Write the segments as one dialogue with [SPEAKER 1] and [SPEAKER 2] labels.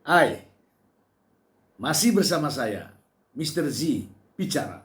[SPEAKER 1] Hai, masih bersama saya, Mr. Z, bicara.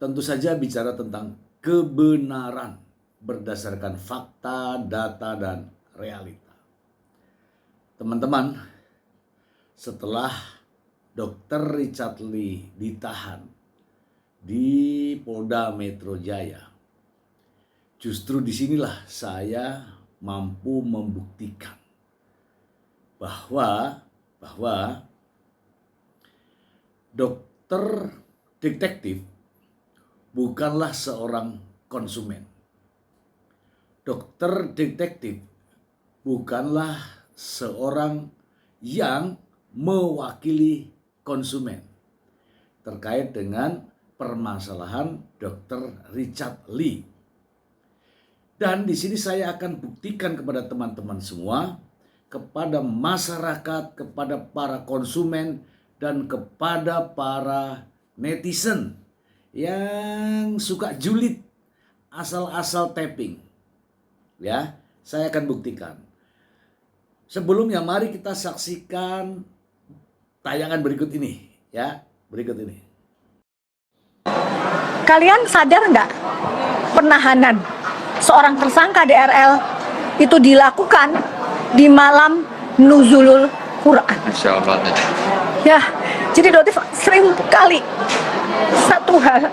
[SPEAKER 1] Tentu saja bicara tentang kebenaran berdasarkan fakta, data, dan realita. Teman-teman, setelah Dr. Richard Lee ditahan di Polda Metro Jaya, justru disinilah saya mampu membuktikan bahwa dokter detektif bukanlah seorang konsumen. Dokter detektif bukanlah seorang yang mewakili konsumen terkait dengan permasalahan Dr. Richard Lee. Dan di sini saya akan buktikan kepada teman-teman semua, kepada masyarakat, kepada para konsumen, dan kepada para netizen yang suka julid asal-asal tapping. Ya, saya akan buktikan. Sebelumnya mari kita saksikan tayangan berikut ini, ya. Berikut ini.
[SPEAKER 2] Kalian sadar nggak penahanan seorang tersangka DRL itu dilakukan di malam nuzulul Quran?
[SPEAKER 3] Masya Allah.
[SPEAKER 2] Ya, jadi Dotif sering kali satu hal.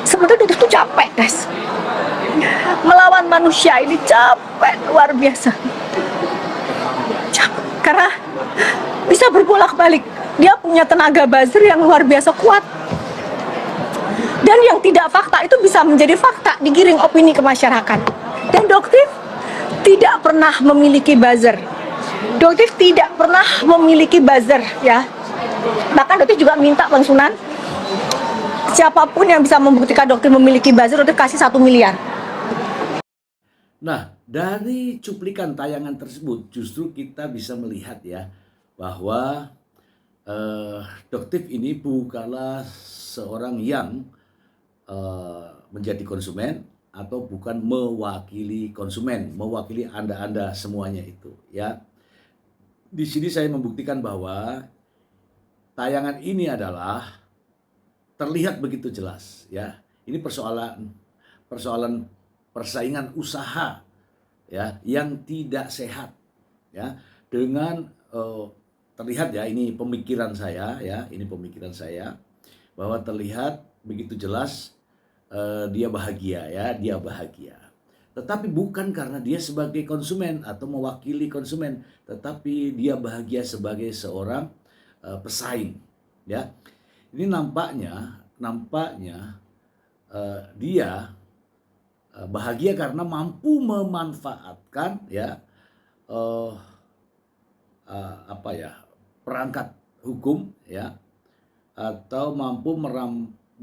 [SPEAKER 2] Sebenarnya Dotif tuh capek, guys. Melawan manusia ini capek luar biasa. Capek, karena bisa berbolak-balik. Dia punya tenaga buzzer yang luar biasa kuat. Dan yang tidak fakta itu bisa menjadi fakta, digiring opini ke masyarakat. Dan Doktif tidak pernah memiliki buzzer. Doktif tidak pernah memiliki buzzer, ya. Bahkan Doktif juga minta Bang Sunan, siapapun yang bisa membuktikan Doktif memiliki buzzer, Doktif kasih 1 miliar.
[SPEAKER 1] Nah, dari cuplikan tayangan tersebut justru kita bisa melihat ya bahwa Doktif ini bukanlah seorang yang menjadi konsumen atau bukan mewakili konsumen, mewakili Anda semuanya itu ya. Di sini saya membuktikan bahwa tayangan ini adalah terlihat begitu jelas ya. Ini persoalan persaingan usaha ya yang tidak sehat ya, dengan terlihat ya, ini pemikiran saya ya, ini pemikiran saya bahwa terlihat begitu jelas dia bahagia ya, dia bahagia. Tetapi bukan karena dia sebagai konsumen atau mewakili konsumen, tetapi dia bahagia sebagai seorang pesaing ya. Ini nampaknya dia bahagia karena mampu memanfaatkan ya perangkat hukum ya, atau mampu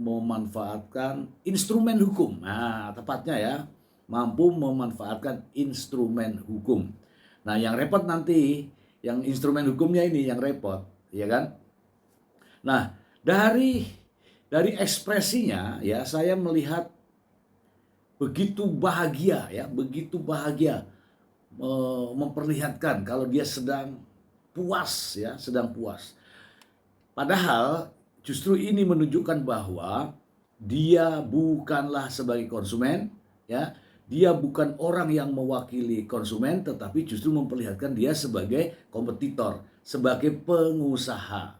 [SPEAKER 1] memanfaatkan instrumen hukum. Nah, tepatnya ya, mampu memanfaatkan instrumen hukum. Nah, yang repot nanti yang instrumen hukumnya ini yang repot, ya kan? Nah, dari ekspresinya ya, saya melihat begitu bahagia ya, begitu bahagia memperlihatkan kalau dia sedang puas ya, sedang puas. Padahal justru ini menunjukkan bahwa dia bukanlah sebagai konsumen ya, dia bukan orang yang mewakili konsumen, tetapi justru memperlihatkan dia sebagai kompetitor, sebagai pengusaha.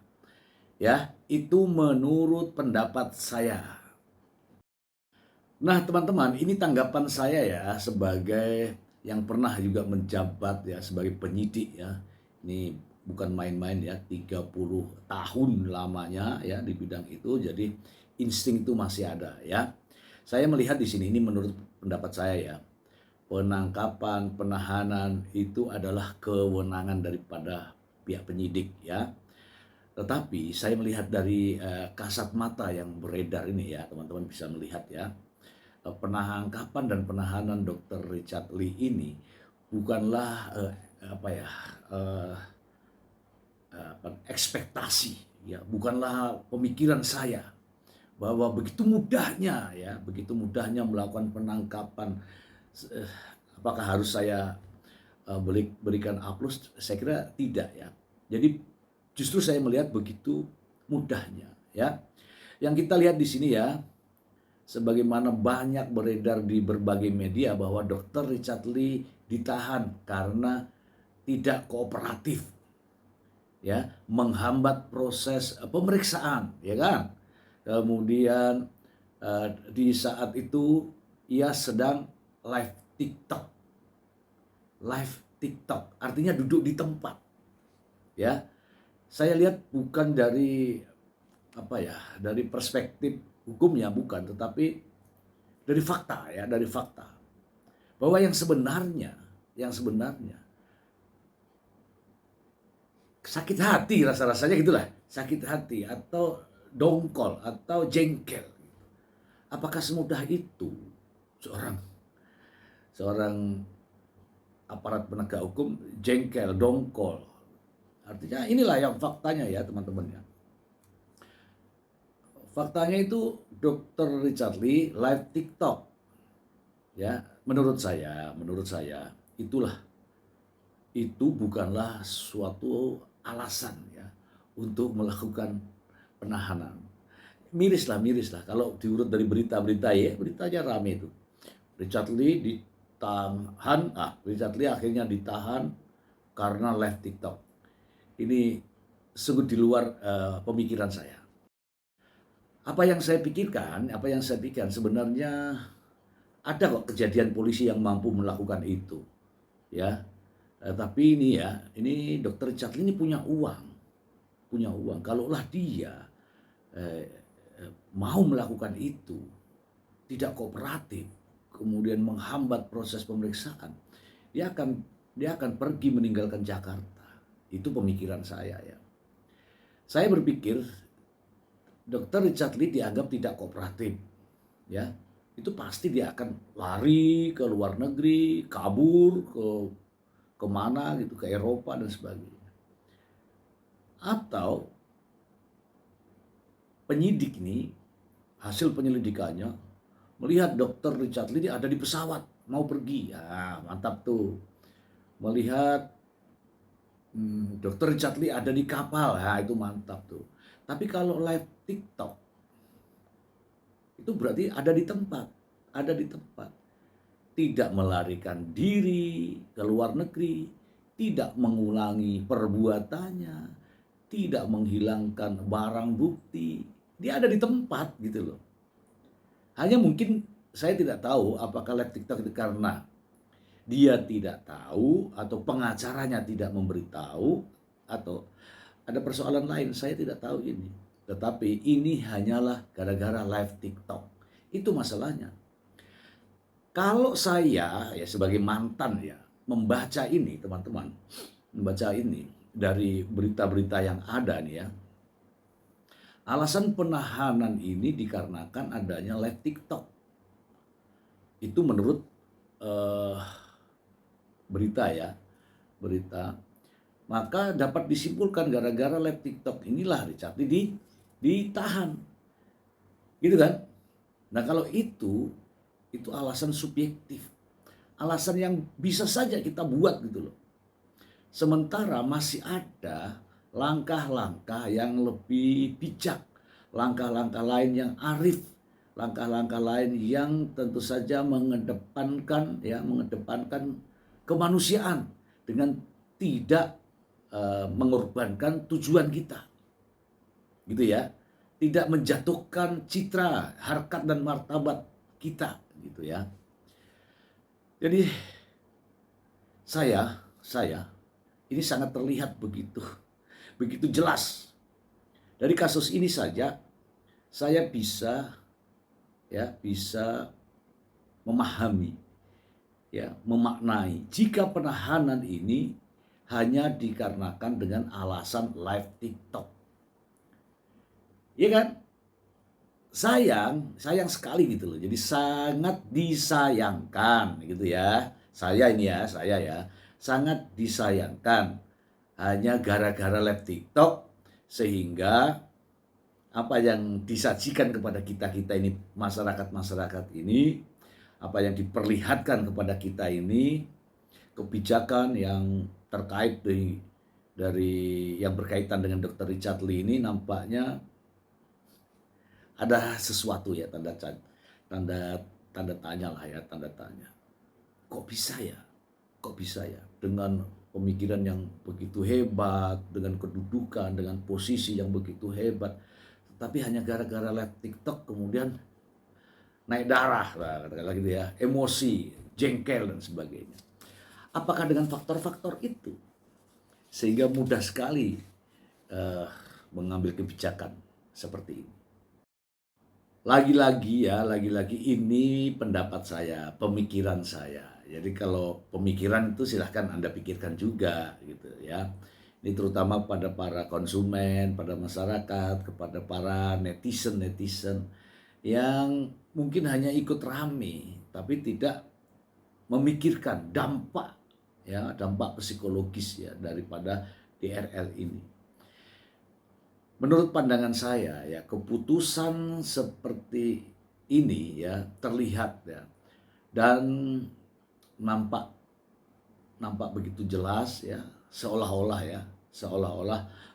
[SPEAKER 1] Ya, itu menurut pendapat saya. Nah, teman-teman, ini tanggapan saya ya sebagai yang pernah juga menjabat ya sebagai penyidik ya. Ini bukan main-main ya, 30 tahun lamanya ya di bidang itu, jadi insting itu masih ada ya. Saya melihat di sini, ini menurut pendapat saya ya, penangkapan, penahanan itu adalah kewenangan daripada pihak penyidik ya. Tetapi saya melihat dari kasat mata yang beredar ini ya, teman-teman bisa melihat ya, penangkapan dan penahanan Dr. Richard Lee ini bukanlah ekspektasi ya, bukanlah pemikiran saya bahwa begitu mudahnya melakukan penangkapan. Apakah harus saya berikan A+, saya kira tidak ya. Jadi justru saya melihat begitu mudahnya ya. Yang kita lihat di sini ya, sebagaimana banyak beredar di berbagai media bahwa Dr. Richard Lee ditahan karena tidak kooperatif ya, menghambat proses pemeriksaan ya kan. Kemudian di saat itu ia sedang live TikTok. Live TikTok artinya duduk di tempat ya. Saya lihat bukan dari dari perspektif hukumnya, bukan, tetapi dari fakta ya, dari fakta bahwa yang sebenarnya sakit hati, rasa-rasanya gitulah, sakit hati atau dongkol atau jengkel. Apakah semudah itu seorang aparat penegak hukum jengkel, dongkol? Artinya inilah yang faktanya ya teman-teman ya. Faktanya itu Dr. Richard Lee live TikTok. Ya, menurut saya itu bukanlah suatu alasan ya untuk melakukan penahanan. Miris lah kalau diurut dari berita-berita ya, beritanya rame itu. Richard Lee ditahan, Richard Lee akhirnya ditahan karena live TikTok. Ini sungguh di luar pemikiran saya. Apa yang saya pikirkan sebenarnya ada kok kejadian polisi yang mampu melakukan itu, ya. Tapi ini Dr. Richard Lee ini punya uang. Kalaulah dia mau melakukan itu, tidak kooperatif, kemudian menghambat proses pemeriksaan, dia akan pergi meninggalkan Jakarta. Itu pemikiran saya ya. Saya berpikir Dr. Richard Lee dianggap tidak kooperatif, ya. Itu pasti dia akan lari ke luar negeri, kabur ke mana gitu, ke Eropa dan sebagainya. Atau penyidik ini hasil penyelidikannya melihat Dr. Richard Lee ada di pesawat mau pergi, ya mantap tuh. Melihat Dr. Richard Lee ada di kapal, ya itu mantap tuh. Tapi kalau live TikTok itu berarti ada di tempat, tidak melarikan diri ke luar negeri, tidak mengulangi perbuatannya, tidak menghilangkan barang bukti, dia ada di tempat gitu loh. Hanya mungkin saya tidak tahu apakah live TikTok itu karena dia tidak tahu atau pengacaranya tidak memberitahu atau ada persoalan lain, saya tidak tahu ini. Tetapi ini hanyalah gara-gara live TikTok. Itu masalahnya. Kalau saya ya sebagai mantan ya membaca ini teman-teman, membaca ini dari berita-berita yang ada nih ya. Alasan penahanan ini dikarenakan adanya live TikTok. Itu menurut berita. Maka dapat disimpulkan gara-gara live TikTok inilah Richard Lee ditahan. Gitu kan? Nah, kalau itu alasan subjektif. Alasan yang bisa saja kita buat gitu loh. Sementara masih ada langkah-langkah yang lebih bijak, langkah-langkah lain yang arif, langkah-langkah lain yang tentu saja mengedepankan kemanusiaan dengan tidak mengorbankan tujuan kita, gitu ya, tidak menjatuhkan citra, harkat dan martabat kita, gitu ya. Jadi saya ini sangat terlihat begitu jelas dari kasus ini saja saya bisa memahami, ya, memaknai jika penahanan ini hanya dikarenakan dengan alasan live TikTok. Iya kan? Sayang sekali gitu loh. Jadi sangat disayangkan gitu ya. Saya sangat disayangkan hanya gara-gara live TikTok sehingga apa yang disajikan kepada kita ini, masyarakat ini, apa yang diperlihatkan kepada kita ini kebijakan yang terkait dari yang berkaitan dengan Dr. Richard Lee ini nampaknya ada sesuatu ya, tanda tanda tanya lah ya, tanda tanya. Kok bisa ya? Kok bisa ya? Dengan pemikiran yang begitu hebat, dengan kedudukan, dengan posisi yang begitu hebat, tapi hanya gara-gara live TikTok kemudian naik darah lah, katakanlah gitu ya, emosi, jengkel dan sebagainya. Apakah dengan faktor-faktor itu sehingga mudah sekali mengambil kebijakan seperti ini? Lagi-lagi ini pendapat saya, pemikiran saya. Jadi kalau pemikiran itu silahkan Anda pikirkan juga gitu ya. Ini terutama pada para konsumen, pada masyarakat, kepada para netizen yang mungkin hanya ikut rame tapi tidak memikirkan dampak ya, dampak psikologis ya daripada DRL ini. Menurut pandangan saya ya, keputusan seperti ini ya terlihat ya dan nampak begitu jelas ya, seolah-olah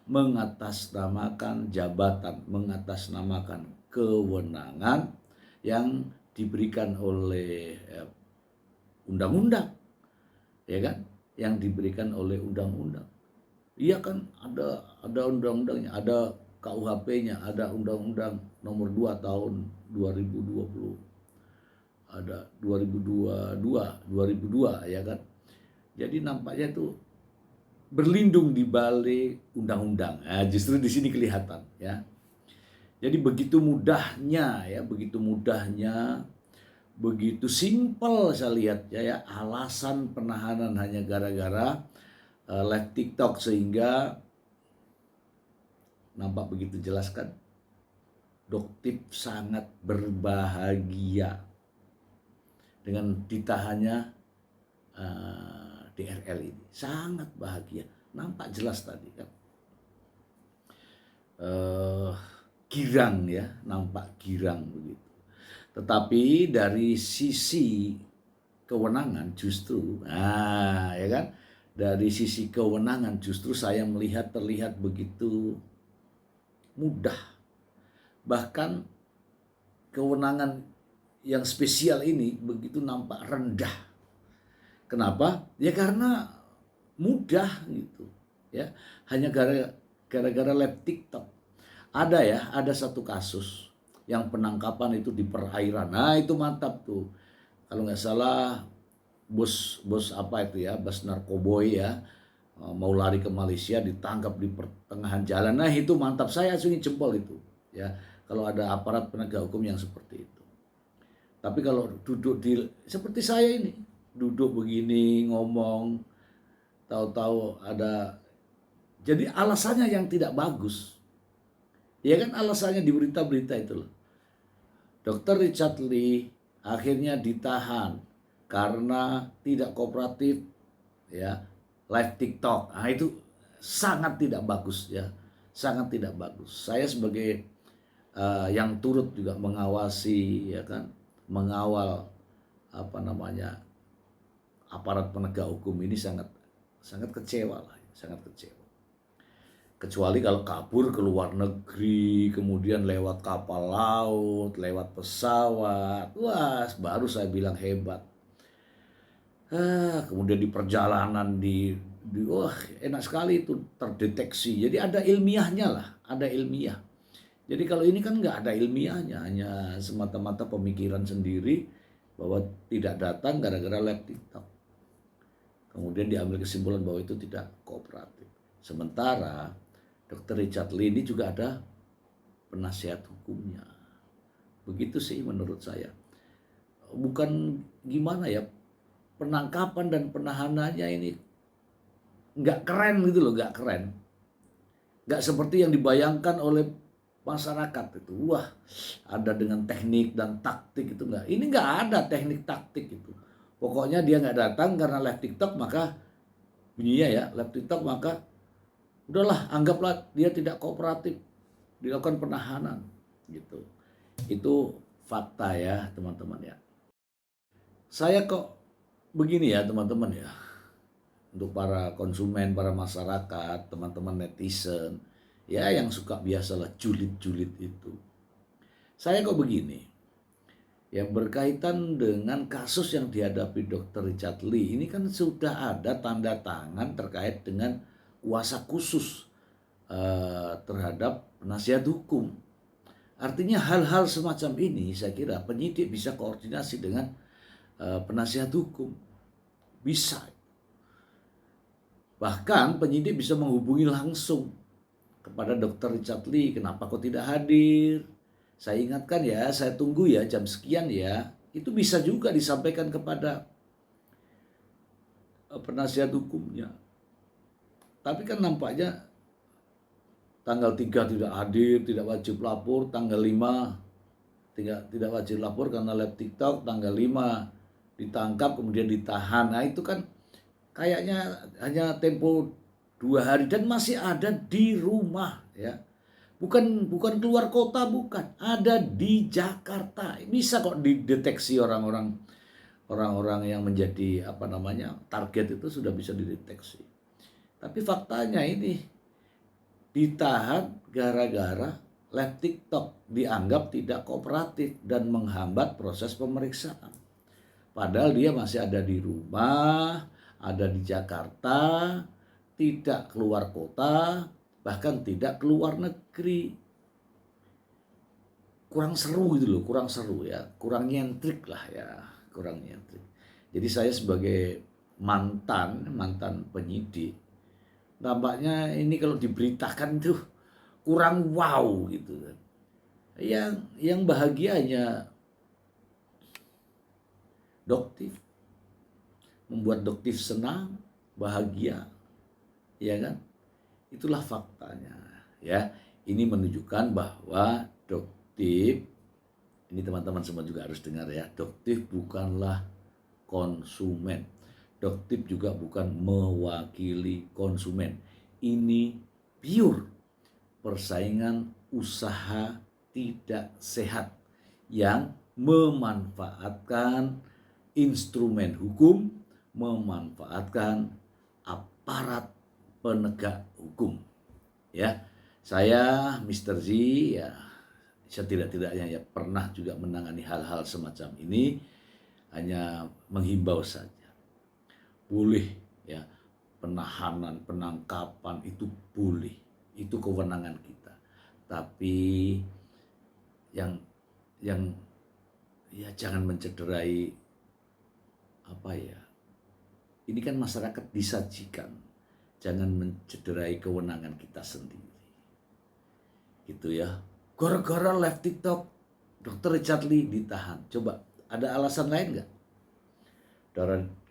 [SPEAKER 1] mengatasnamakan jabatan, mengatasnamakan kewenangan yang diberikan oleh undang-undang, ya kan? Yang diberikan oleh undang-undang. Iya kan, ada undang-undangnya, ada KUHP-nya, ada Undang-Undang Nomor 2 Tahun 2020, ada 2002 ya kan. Jadi nampaknya itu berlindung di balik undang-undang. Nah, justru di sini kelihatan ya. Jadi begitu mudahnya, begitu simpel saya lihat ya, alasan penahanan hanya gara-gara live TikTok, sehingga nampak begitu jelas kan, Doktip sangat berbahagia dengan ditahannya DRL ini, sangat bahagia, nampak jelas tadi kan, girang ya, nampak girang begitu. Tetapi dari sisi kewenangan justru, ya kan, dari sisi kewenangan justru saya terlihat begitu mudah. Bahkan kewenangan yang spesial ini begitu nampak rendah. Kenapa? Ya karena mudah gitu. Ya, hanya gara-gara live TikTok. Ada satu kasus yang penangkapan itu di perairan. Nah, itu mantap tuh. Kalau nggak salah bos apa itu ya, bos narkoboy ya, mau lari ke Malaysia ditangkap di pertengahan jalan. Nah, itu mantap, saya acungi jempol itu ya, kalau ada aparat penegak hukum yang seperti itu. Tapi kalau duduk seperti saya ini, duduk begini ngomong, tahu-tahu ada, jadi alasannya yang tidak bagus ya kan, alasannya di berita-berita itu loh. Dr. Richard Lee akhirnya ditahan karena tidak kooperatif ya, live TikTok. Nah, itu sangat tidak bagus ya, sangat tidak bagus. Saya sebagai yang turut juga mengawasi ya kan, mengawal aparat penegak hukum ini sangat kecewa lah, sangat kecewa. Kecuali kalau kabur ke luar negeri, kemudian lewat kapal laut, lewat pesawat, wah baru saya bilang hebat. Kemudian di perjalanan wah enak sekali itu terdeteksi. Jadi ada ilmiahnya lah, ada ilmiah. Jadi kalau ini kan nggak ada ilmiahnya, hanya semata-mata pemikiran sendiri bahwa tidak datang gara-gara live TikTok. Kemudian diambil kesimpulan bahwa itu tidak kooperatif. Sementara Dr. Richard Lee ini juga ada penasihat hukumnya. Begitu sih menurut saya. Bukan gimana ya, penangkapan dan penahanannya ini nggak keren gitu loh, nggak keren. Nggak seperti yang dibayangkan oleh masyarakat itu. Wah, ada dengan teknik dan taktik itu enggak. Ini nggak ada teknik taktik itu. Pokoknya dia nggak datang karena live TikTok, maka bunyinya ya, live TikTok, maka udahlah, anggaplah dia tidak kooperatif, dilakukan penahanan gitu. Itu fakta ya teman-teman ya. Saya kok begini ya teman-teman ya, untuk para konsumen, para masyarakat, teman-teman netizen, ya yang suka biasalah julid-julid itu. Saya kok begini, yang berkaitan dengan kasus yang dihadapi Dr. Richard Lee, ini kan sudah ada tanda tangan terkait dengan kuasa khusus terhadap penasihat hukum. Artinya hal-hal semacam ini saya kira penyidik bisa koordinasi dengan penasihat hukum. Bisa. Bahkan penyidik bisa menghubungi langsung kepada Dr. Richard Lee, kenapa kok tidak hadir? Saya ingatkan ya, saya tunggu ya jam sekian ya. Itu bisa juga disampaikan kepada penasihat hukumnya. Tapi kan nampaknya tanggal 3 tidak hadir, tidak wajib lapor, tanggal 5 tidak wajib lapor karena live TikTok, tanggal 5 ditangkap kemudian ditahan. Nah itu kan kayaknya hanya tempo 2 hari dan masih ada di rumah ya. Bukan keluar kota, bukan. Ada di Jakarta. Bisa kok dideteksi orang-orang yang menjadi target itu sudah bisa dideteksi. Tapi faktanya ini ditahan gara-gara live TikTok dianggap tidak kooperatif dan menghambat proses pemeriksaan. Padahal dia masih ada di rumah, ada di Jakarta, tidak keluar kota, bahkan tidak keluar negeri. Kurang seru gitu loh, kurang seru ya, kurang nyentrik lah ya, kurang nyentrik. Jadi saya sebagai mantan penyidik, nampaknya ini kalau diberitakan tuh kurang wow gitu kan. Yang bahagianya Doktif, membuat Doktif senang, bahagia, ya kan? Itulah faktanya, ya. Ini menunjukkan bahwa Doktif, ini teman-teman semua juga harus dengar ya, Doktif bukanlah konsumen. Doktif juga bukan mewakili konsumen. Ini pure persaingan usaha tidak sehat yang memanfaatkan instrumen hukum, memanfaatkan aparat penegak hukum. Ya, saya Mr. Z ya setidak-tidaknya ya pernah juga menangani hal-hal semacam ini, hanya menghimbau saja. Boleh ya penahanan, penangkapan itu boleh, itu kewenangan kita. Tapi yang ya jangan mencederai ini kan masyarakat disajikan, jangan mencederai kewenangan kita sendiri gitu ya. Gara-gara live TikTok Dr. Richard Lee ditahan, coba ada alasan lain nggak?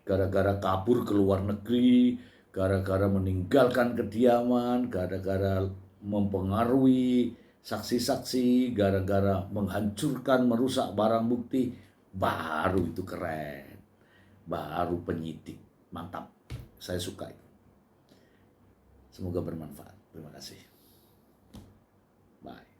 [SPEAKER 1] Gara-gara kabur ke luar negeri, gara-gara meninggalkan kediaman, gara-gara mempengaruhi saksi-saksi, gara-gara menghancurkan, merusak barang bukti, baru itu keren. Baru penyidik. Mantap. Saya suka itu. Semoga bermanfaat. Terima kasih. Bye.